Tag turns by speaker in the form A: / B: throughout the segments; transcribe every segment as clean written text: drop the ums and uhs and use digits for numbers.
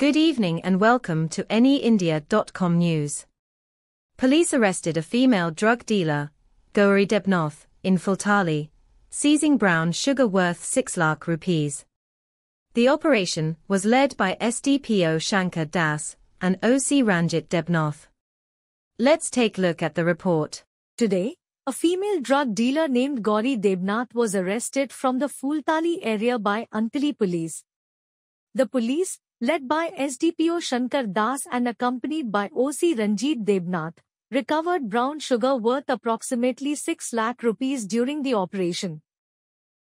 A: Good evening and welcome to AnyIndia.com news. Police arrested a female drug dealer, Gauri Debnath, in Fultali, seizing brown sugar worth 6 lakh rupees. The operation was led by SDPO Shankar Das and OC Ranjit Debnath. Let's take a look at the report.
B: Today, a female drug dealer named Gauri Debnath was arrested from the Fultali area by Antali police. The police, led by SDPO Shankar Das and accompanied by OC Ranjit Debnath, recovered brown sugar worth approximately 6 lakh rupees during the operation.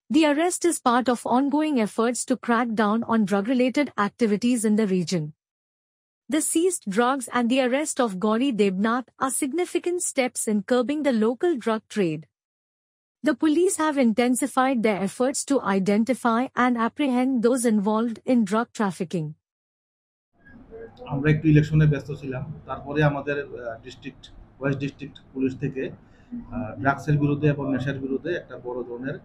B: The arrest is part of ongoing efforts to crack down on drug-related activities in the region. The seized drugs and the arrest of Gauri Debnath are significant steps in curbing the local drug trade. The police have intensified their efforts to identify and apprehend those involved in drug trafficking.
C: আমরা একটু ইলেকশনে ব্যস্ত ছিলাম, তারপরে আমাদের West district police থেকে ড্রাগসের বিরুদ্ধে এবং নেশার বিরুদ্ধে একটা বড় ধরনের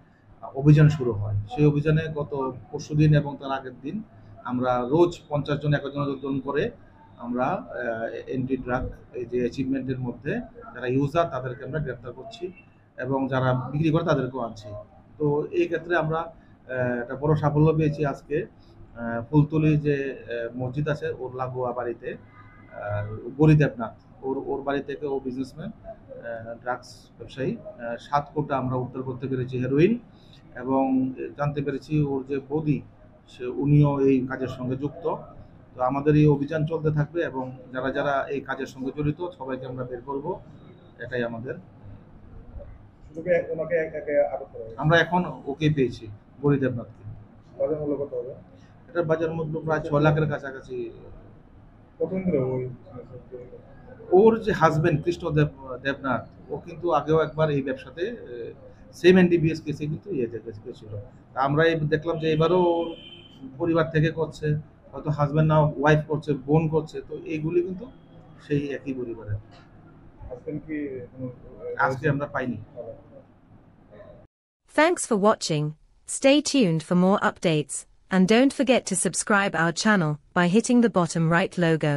C: অভিযান শুরু হয়। সেই অভিযানে গত পরশুদিন এবং তার আগের দিন আমরা রোজ 50 জন 1 জন করে আমরা এন্টি ড্রাগ এই যে অ্যাচিভমেন্টের মধ্যে যারা ইউজার তাদেরকে আমরা গ্রেফতার করছি এবং যারা বিক্রি করে তাদেরকেও আনছি। তো এই ক্ষেত্রে আমরা একটা বড় সাফল্য পেয়েছি। আজকে ফুলতলি যে মসজিদ আছে ওর লাগোয়া বাড়িতে গৌরী দেবনাথ ওর বাড়ি থেকে ও বিজনেসম্যান ড্রাগস ব্যবসায়ী 7 কোটা আমরা উদ্ধার করতে পেরেছি হেরোইন, এবং জানতে পেরেছি ওর যে বৌদি উনিও এই কাজের সঙ্গে যুক্ত। তো আমাদের এই অভিযান চলতে থাকবে এবং যারা যারা এই কাজের সঙ্গে জড়িত সবাইকে আমরা বের করব, এটাই আমাদের। আমরা এখন ওকে পেয়েছি গৌরী দেবনাথকে। এটার বাজার মূল্য প্রায় 6 লাখের কাছাকাছি। ওর যে হাজবেন্ড কৃষ্ণ দেবনাথ ও কিন্তু আগেও একবার এই ব্যবসাতে সেম এনডিবিএস কেসে কিন্তু গেছিল। আমরা দেখলাম যে এবারও পরিবার থেকে করছে, হয়তো হাজবেন্ড না ওয়াইফ করছে, বোন করছে। তো এইগুলি কিন্তু সেই একই পরিবারের। আজকে আমরা পাইনি।
A: Thanks for watching. Stay tuned for more updates, and don't forget to subscribe our channel by hitting the bottom right logo.